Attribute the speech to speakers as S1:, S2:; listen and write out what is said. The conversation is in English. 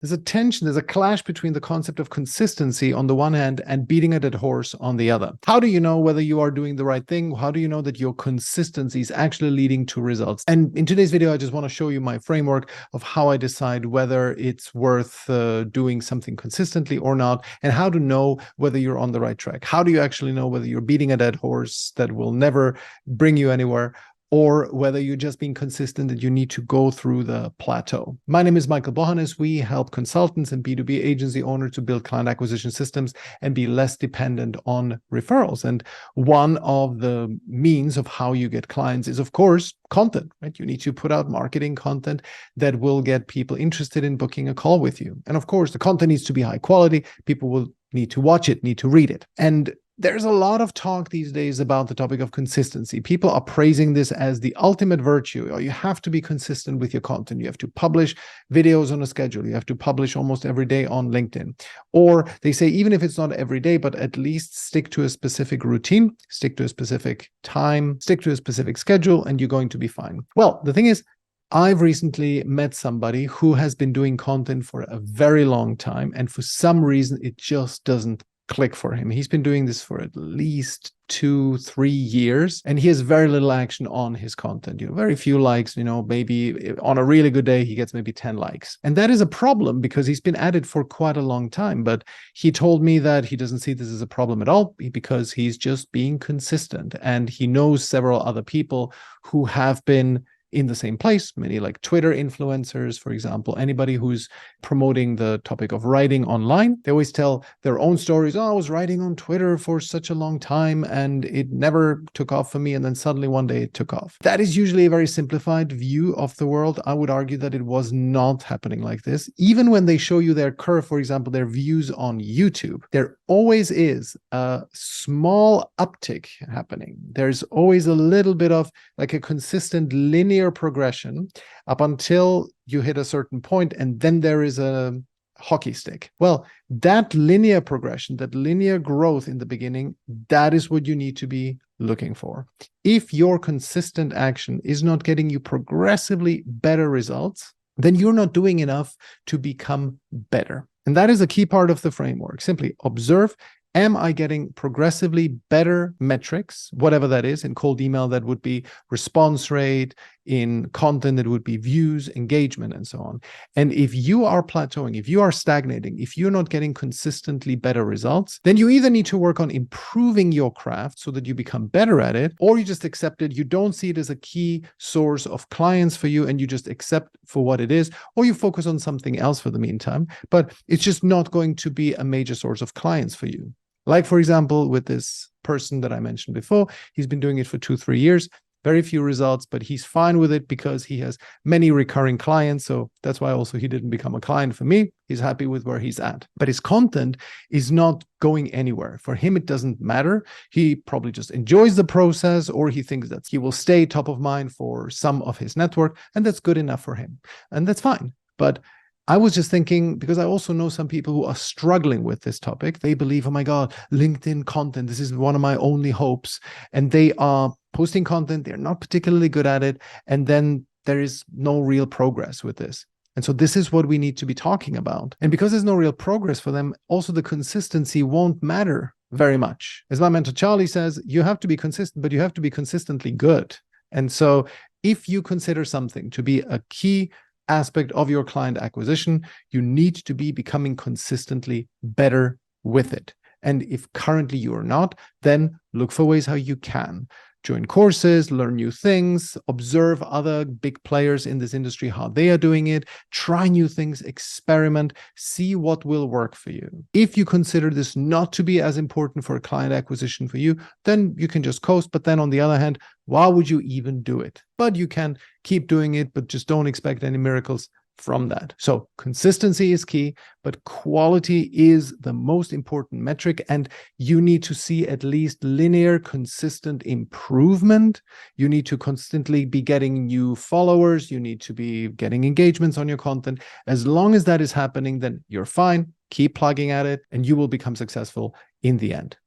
S1: There's a tension, there's a clash between the concept of consistency on the one hand and beating a dead horse on the other. How do you know whether you are doing the right thing? How do you know that your consistency is actually leading to results? And in today's video, I just want to show you my framework of how I decide whether it's worth doing something consistently or not, and how to know whether you're on the right track. How do you actually know whether you're beating a dead horse that will never bring you anywhere, or whether you're just being consistent and you need to go through the plateau? My name is Michael Bohannes. We help consultants and B2B agency owners to build client acquisition systems and be less dependent on referrals. And one of the means of how you get clients is, of course, content, right? You need to put out marketing content that will get people interested in booking a call with you. And of course, the content needs to be high quality. People will need to watch it, need to read it. And there's a lot of talk these days about the topic of consistency. People are praising this as the ultimate virtue. You have to be consistent with your content. You have to publish videos on a schedule. You have to publish almost every day on LinkedIn. Or they say, even if it's not every day, but at least stick to a specific routine, stick to a specific time, stick to a specific schedule, and you're going to be fine. Well, the thing is, I've recently met somebody who has been doing content for a very long time, and for some reason, it just doesn't click for him. He's been doing this for at least 2-3 years, and he has very little action on his content. Very few likes. Maybe on a really good day, he gets maybe 10 likes. And that is a problem because he's been at it for quite a long time. But he told me that he doesn't see this as a problem at all because he's just being consistent. And he knows several other people who have been in the same place, many like Twitter influencers, for example, anybody who's promoting the topic of writing online. They always tell their own stories. Oh, I was writing on Twitter for such a long time and it never took off for me. And then suddenly one day it took off. That is usually a very simplified view of the world. I would argue that it was not happening like this. Even when they show you their curve, for example, their views on YouTube, there always is a small uptick happening. There's always a little bit of like a consistent linear progression up until you hit a certain point, and then there is a hockey stick. Well, that linear progression, that linear growth in the beginning, that is what you need to be looking for. If your consistent action is not getting you progressively better results, then you're not doing enough to become better. And that is a key part of the framework. Simply observe, am I getting progressively better metrics, whatever that is? In cold email, that would be response rate. In content, it would be views, engagement, and so on. And if you are plateauing, if you are stagnating, if you're not getting consistently better results, then you either need to work on improving your craft so that you become better at it, or you just accept it. You don't see it as a key source of clients for you, and you just accept for what it is, or you focus on something else for the meantime, but it's just not going to be a major source of clients for you. Like, for example, with this person that I mentioned before, he's been doing it for 2-3 years, very few results, but he's fine with it because he has many recurring clients. So that's why also he didn't become a client for me. He's happy with where he's at. But his content is not going anywhere. For him, it doesn't matter. He probably just enjoys the process, or he thinks that he will stay top of mind for some of his network, and that's good enough for him. And that's fine. But I was just thinking, because I also know some people who are struggling with this topic. They believe, oh my God, LinkedIn content, this is one of my only hopes. And they are posting content, they're not particularly good at it. And then there is no real progress with this. And so this is what we need to be talking about. And because there's no real progress for them, also the consistency won't matter very much. As my mentor Charlie says, you have to be consistent, but you have to be consistently good. And so if you consider something to be a key aspect of your client acquisition, you need to be becoming consistently better with it. And if currently you are not, then look for ways how you can. Join courses, learn new things, observe other big players in this industry, how they are doing it, try new things, experiment, see what will work for you. If you consider this not to be as important for a client acquisition for you, then you can just coast. But then on the other hand, why would you even do it? But you can keep doing it, but just don't expect any miracles from that. So consistency is key, but quality is the most important metric. And you need to see at least linear, consistent improvement. You need to constantly be getting new followers. You need to be getting engagements on your content. As long as that is happening, then you're fine. Keep plugging at it and you will become successful in the end.